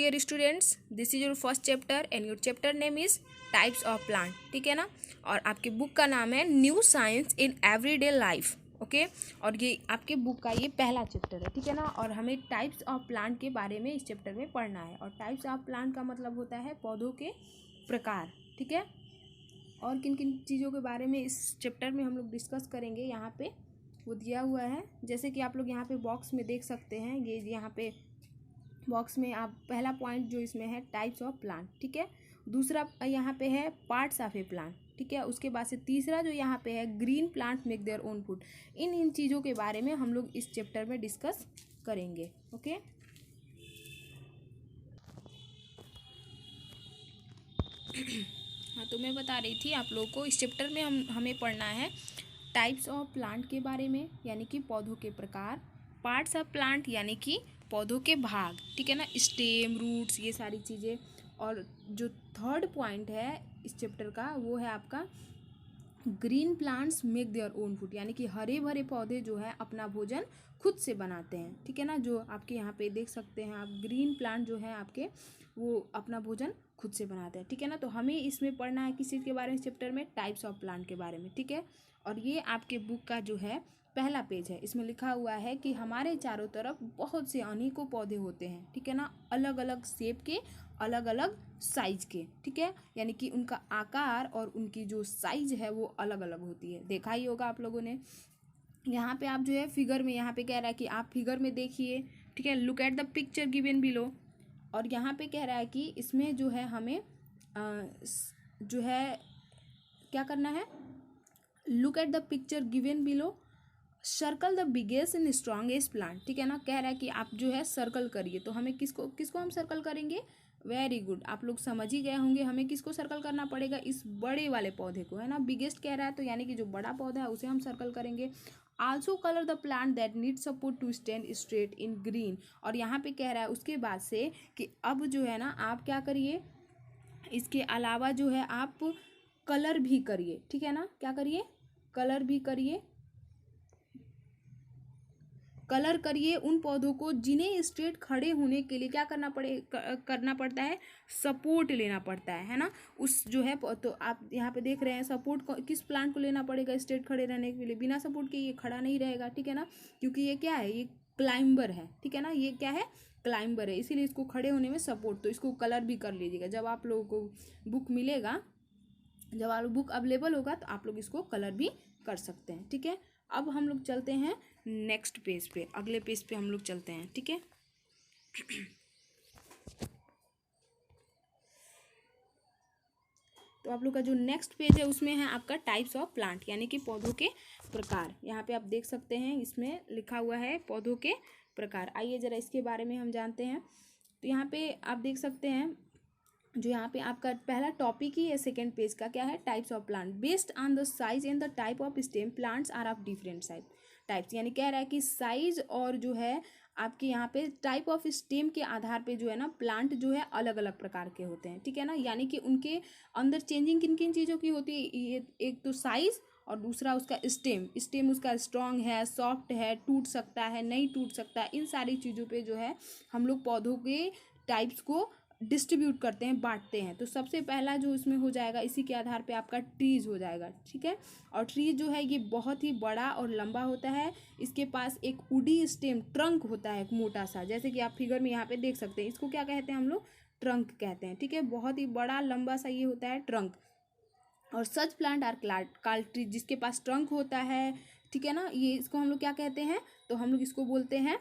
Dear students, this is your first chapter and your chapter name is types of plant, ठीक है ना। और आपके बुक का नाम है new science in everyday life, okay. और ये आपके बुक का ये पहला चैप्टर है, ठीक है ना। और हमें टाइप्स ऑफ प्लांट के बारे में इस चैप्टर में पढ़ना है। और टाइप्स ऑफ प्लांट का मतलब होता है पौधों के प्रकार, ठीक है। और किन किन चीज़ों के बारे में इस चैप्टर में हम लोग डिस्कस करेंगे, यहाँ पे वो दिया हुआ है। जैसे कि आप लोग यहाँ पे बॉक्स में देख सकते हैं, ये यहाँ पे बॉक्स में आप पहला पॉइंट जो इसमें है टाइप्स ऑफ प्लांट, ठीक है। दूसरा यहाँ पे है पार्ट्स ऑफ ए प्लांट, ठीक है। उसके बाद से तीसरा जो यहाँ पे है green plant make their own food. इन चीज़ों के बारे में हम लोग इस चैप्टर में डिस्कस करेंगे, ओके। हाँ, तो मैं बता रही थी आप लोगों को इस चैप्टर में हमें पढ़ना है टाइप्स ऑफ प्लांट के बारे में, यानी कि पौधों के प्रकार। पार्ट्स ऑफ प्लांट यानी कि पौधों के भाग, ठीक है ना, स्टेम, रूट्स, ये सारी चीज़ें। और जो थर्ड पॉइंट है इस चैप्टर का वो है आपका green plants make their own food, यानी कि हरे भरे पौधे जो है अपना भोजन खुद से बनाते हैं, ठीक है ना। जो आपके यहाँ पे देख सकते हैं आप, ग्रीन प्लांट जो है आपके वो अपना भोजन खुद से बनाते हैं, ठीक है ना। तो हमें इसमें पढ़ना है किस चीज़ के बारे में, चैप्टर में टाइप्स ऑफ प्लांट के बारे में, ठीक है। और ये आपके बुक का जो है पहला पेज है। इसमें लिखा हुआ है कि हमारे चारों तरफ बहुत से अनेकों पौधे होते हैं, ठीक है ना, अलग अलग शेप के, अलग अलग साइज के, ठीक है। यानी कि उनका आकार और उनकी जो साइज है वो अलग अलग होती है। देखा ही होगा आप लोगों ने। यहाँ पे आप जो है फिगर में, यहाँ पे कह रहा है कि आप फिगर में देखिए, ठीक है, look at the picture given below. और यहाँ पे कह रहा है कि इसमें जो है हमें जो है क्या करना है, look at the picture given below, circle the biggest and strongest plant, ठीक है ना। कह रहा है कि आप जो है सर्कल करिए। तो हमें किसको किसको हम सर्कल करेंगे, वेरी गुड, आप लोग समझ ही गए होंगे हमें किसको सर्कल करना पड़ेगा, इस बड़े वाले पौधे को, है ना। बिगेस्ट कह रहा है तो यानी कि जो बड़ा पौधा है उसे हम सर्कल करेंगे। Also colour the plant that need support to stand straight in green. और यहाँ पे कह रहा है उसके बाद से कि अब जो है ना आप क्या करिए, इसके अलावा जो है आप कलर भी करिए, ठीक है ना। क्या करिए, कलर भी करिए, कलर करिए उन पौधों को जिन्हें स्ट्रेट खड़े होने के लिए क्या करना पड़ता है, सपोर्ट लेना पड़ता है ना। उस जो है तो आप यहाँ पे देख रहे हैं सपोर्ट किस प्लांट को लेना पड़ेगा स्ट्रेट खड़े रहने के लिए। बिना सपोर्ट के ये खड़ा नहीं रहेगा, ठीक है ना, क्योंकि ये क्या है, ये क्लाइंबर है, ठीक है ना। ये क्या है, क्लाइंबर है, इसीलिए इसको खड़े होने में सपोर्ट। तो इसको कलर भी कर लीजिएगा। जब आप लोगों को बुक मिलेगा, जब आप बुक अवेलेबल होगा तो आप लोग इसको कलर भी कर सकते हैं, ठीक है। अब हम लोग चलते हैं नेक्स्ट पेज पे, अगले पेज पे हम लोग चलते हैं, ठीक है। तो आप लोग का जो नेक्स्ट पेज है उसमें है आपका टाइप्स ऑफ प्लांट, यानी कि पौधों के प्रकार। यहाँ पे आप देख सकते हैं इसमें लिखा हुआ है पौधों के प्रकार। आइए जरा इसके बारे में हम जानते हैं। तो यहाँ पे आप देख सकते हैं जो यहाँ पे आपका पहला टॉपिक ही है सेकेंड पेज का, क्या है, types of plant. Based on the size and the type of stem plants are of different types. यानी कह रहा है कि साइज और जो है आपके यहाँ पे टाइप ऑफ स्टेम के आधार पे जो है ना प्लांट जो है अलग अलग प्रकार के होते हैं, ठीक है ना। यानी कि उनके अंदर चेंजिंग किन किन चीज़ों की होती है, ये एक तो साइज और दूसरा उसका स्टेम उसका स्ट्रॉन्ग है, सॉफ्ट है, टूट सकता है, नहीं टूट सकता। इन सारी चीज़ों पे जो है हम लोग पौधों के टाइप्स को डिस्ट्रीब्यूट करते हैं, बांटते हैं। तो सबसे पहला जो इसमें हो जाएगा, इसी के आधार पे आपका ट्रीज हो जाएगा, ठीक है। और ट्रीज जो है ये बहुत ही बड़ा और लंबा होता है। इसके पास एक वुडी स्टेम ट्रंक होता है, एक मोटा सा, जैसे कि आप फिगर में यहाँ पे देख सकते हैं। इसको क्या कहते हैं हम लोग, ट्रंक कहते हैं, ठीक है। बहुत ही बड़ा लंबा सा ये होता है ट्रंक। और सच प्लांट आर कॉल्ड ट्री, जिसके पास ट्रंक होता है, ठीक है ना, ये इसको हम लोग क्या कहते हैं, तो हम लोग इसको बोलते हैं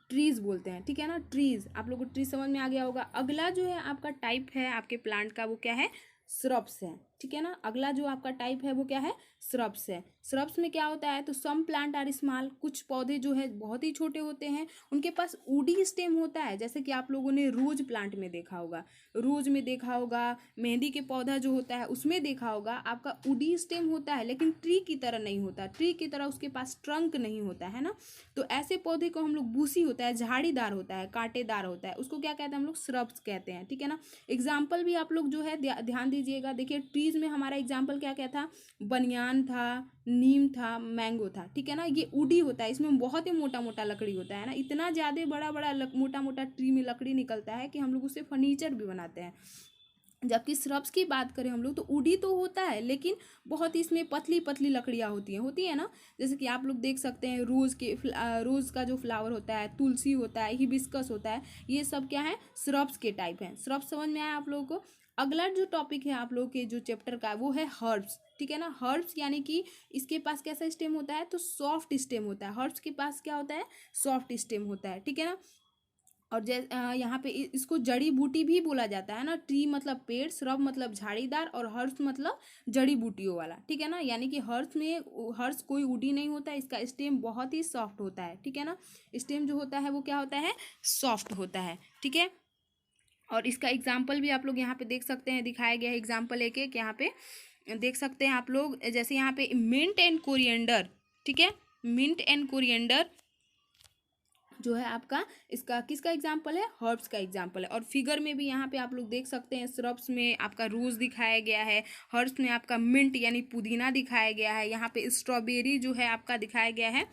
ट्रीज बोलते हैं, ठीक है ना। ट्रीज, आप लोगों को ट्रीज समझ में आ गया होगा। अगला जो है आपका टाइप है आपके प्लांट का वो क्या है, श्रब्स है, ठीक है ना। अगला जो आपका टाइप है वो क्या है, श्रब्स है। श्रब्स में क्या होता है, तो सम प्लांट आर स्मॉल, कुछ पौधे जो है बहुत ही छोटे होते हैं, उनके पास वुडी स्टेम होता है। जैसे कि आप लोगों ने रोज प्लांट में देखा होगा, रोज में देखा होगा, मेहंदी के पौधा जो होता है उसमें देखा होगा, आपका वुडी स्टेम होता है, लेकिन ट्री की तरह नहीं होता। ट्री की तरह उसके पास ट्रंक नहीं होता है ना। तो ऐसे पौधे को हम लोग बूसी होता है, झाड़ीदार होता है, कांटेदार होता है, उसको क्या कहते हैं हम लोग, श्रब्स कहते हैं, ठीक है ना। एग्जाम्पल भी आप लोग जो है ध्यान दीजिएगा। देखिए ट्रीज ट्रीज में हमारा एग्जाम्पल क्या क्या था, बनियान था, नीम था, मैंगो था, ठीक है ना। ये वुडी होता है, इसमें बहुत ही मोटा मोटा लकड़ी होता है ना, इतना ज़्यादा बड़ा बड़ा मोटा मोटा ट्री में लकड़ी निकलता है कि हम लोग उससे फर्नीचर भी बनाते हैं। जबकि श्रब्स की बात करें हम लोग तो वुडी तो होता है, लेकिन बहुत ही इसमें पतली पतली लकड़ियाँ होती है ना। जैसे कि आप लोग देख सकते हैं रोज़ का जो फ्लावर होता है, तुलसी होता है, हिबिस्कस होता है, ये सब क्या है, श्रब्स के टाइप हैं। श्रब्स समझ में आया आप लोगों को। अगला जो टॉपिक है आप लोगों के जो चैप्टर का वो है हर्ब्स, ठीक है ना। हर्ब्स यानी कि इसके पास कैसा स्टेम होता है, तो सॉफ्ट स्टेम होता है। हर्ब्स के पास क्या होता है, सॉफ्ट स्टेम होता है, ठीक है ना। और यहाँ पे इसको जड़ी बूटी भी बोला जाता है ना। ट्री मतलब पेड़, श्रब मतलब झाड़ीदार, और हर्ष मतलब जड़ी बूटियों वाला, ठीक है ना। यानी कि हर्ष कोई वुडी नहीं होता है, इसका स्टेम बहुत ही सॉफ्ट होता है, ठीक है ना। स्टेम जो होता है वो क्या होता है, सॉफ्ट होता है, ठीक है। और इसका एग्जाम्पल भी आप लोग यहाँ पे देख सकते हैं, दिखाया गया है एग्जाम्पल एक एक यहाँ पे देख सकते हैं आप लोग। जैसे यहाँ पे मिंट एंड कोरिएंडर, ठीक है, मिंट एंड कोरिएंडर जो है आपका, इसका किसका एग्जाम्पल है, हर्ब्स का एग्जाम्पल है। और फिगर में भी यहाँ पे आप लोग देख सकते हैं, श्रब्स में आपका रोज दिखाया गया है, हर्ब्स में आपका मिंट यानी पुदीना दिखाया गया है। यहाँ पे स्ट्रॉबेरी जो है आपका दिखाया गया है,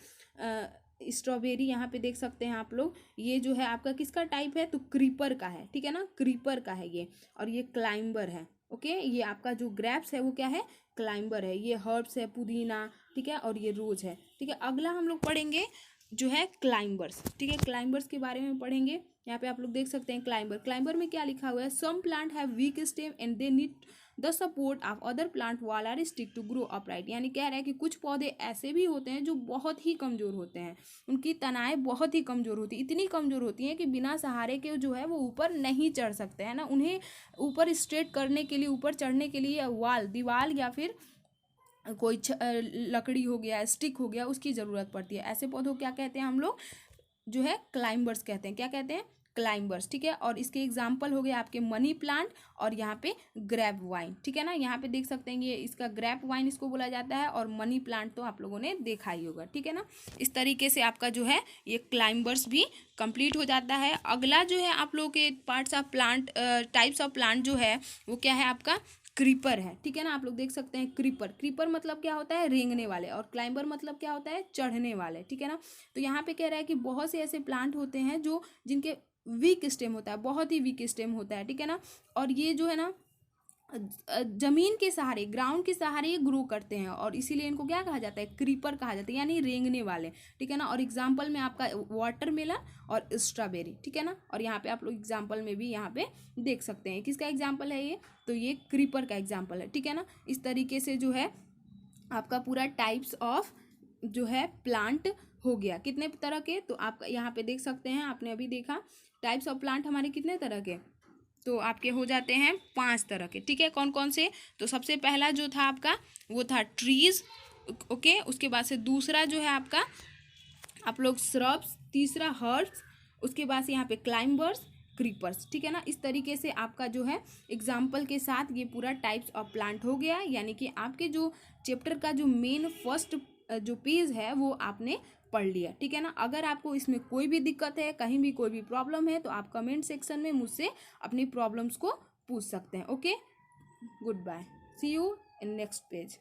स्ट्रॉबेरी यहाँ पे देख सकते हैं आप लोग। ये जो है आपका किसका टाइप है, तो क्रीपर का है, ठीक है ना, क्रीपर का है ये। और ये क्लाइंबर है, ओके। ये आपका जो ग्रेप्स है वो क्या है, क्लाइंबर है। ये हर्ब्स है, पुदीना, ठीक है, और ये रोज है, ठीक है। अगला हम लोग पढ़ेंगे जो है क्लाइंबर्स, ठीक है। क्लाइंबर्स के बारे में पढ़ेंगे। यहाँ पे आप लोग देख सकते हैं क्लाइंबर में क्या लिखा हुआ है, some plant have weak stem and they need the support of other plant wall or stick to grow upright. यानी कह रहा है कि कुछ पौधे ऐसे भी होते हैं जो बहुत ही कमजोर होते हैं, उनकी तनाएं बहुत ही कमजोर होती है, इतनी कमजोर होती हैं कि बिना सहारे के जो है वो ऊपर नहीं चढ़ सकते हैं ना। उन्हें ऊपर स्ट्रेट करने के लिए, ऊपर चढ़ने के लिए दीवार या फिर कोई लकड़ी हो गया, स्टिक हो गया, उसकी ज़रूरत पड़ती है। ऐसे पौधों क्या कहते हैं हम लोग, जो है क्लाइंबर्स कहते हैं। क्या कहते हैं, क्लाइंबर्स, ठीक है। और इसके एग्जाम्पल हो गए आपके मनी प्लांट और यहाँ पे ग्रेप वाइन, ठीक है ना। यहाँ पे देख सकते हैं ये इसका ग्रेप वाइन इसको बोला जाता है, और मनी प्लांट तो आप लोगों ने देखा ही होगा, ठीक है ना। इस तरीके से आपका जो है ये क्लाइंबर्स भी कंप्लीट हो जाता है। अगला जो है आप लोगों के parts of plant, types of plant जो है वो क्या है आपका, क्रीपर है, ठीक है ना। आप लोग देख सकते हैं क्रीपर मतलब क्या होता है, रेंगने वाले, और क्लाइंबर मतलब क्या होता है, चढ़ने वाले, ठीक है ना। तो यहाँ पे कह रहा है कि बहुत से ऐसे प्लांट होते हैं जो जिनके वीक स्टेम होता है, बहुत ही वीक स्टेम होता है, ठीक है ना। और ये जो है ना जमीन के सहारे, ग्राउंड के सहारे ये ग्रो करते हैं, और इसीलिए इनको क्या कहा जाता है, क्रीपर कहा जाता है, यानी रेंगने वाले, ठीक है ना। और एग्जाम्पल में आपका वाटरमेलन और स्ट्रॉबेरी, ठीक है ना। और यहाँ पे आप लोग एग्जाम्पल में भी यहाँ पे देख सकते हैं किसका एग्जाम्पल है ये, तो ये क्रीपर का एग्जाम्पल है, ठीक है ना। इस तरीके से जो है आपका पूरा टाइप्स ऑफ जो है प्लांट हो गया। कितने तरह के, तो आप यहाँ पे देख सकते हैं, आपने अभी देखा टाइप्स ऑफ प्लांट हमारे कितने तरह के, तो आपके हो जाते हैं 5 तरह के, ठीक है। कौन कौन से, तो सबसे पहला जो था आपका वो था ट्रीज, ओके। उसके बाद से दूसरा जो है आपका आप लोग श्रब्स, तीसरा हर्ब्स, उसके बाद से यहाँ पे क्लाइंबर्स, क्रीपर्स, ठीक है ना। इस तरीके से आपका जो है एग्जाम्पल के साथ ये पूरा टाइप्स ऑफ प्लांट हो गया। यानी कि आपके जो चैप्टर का जो मेन फर्स्ट जो पेज है वो आपने पढ़ लिया, ठीक है ना। अगर आपको इसमें कोई भी दिक्कत है, कहीं भी कोई भी प्रॉब्लम है, तो आप कमेंट सेक्शन में मुझसे अपनी प्रॉब्लम्स को पूछ सकते हैं, okay. Good bye, see you in next page.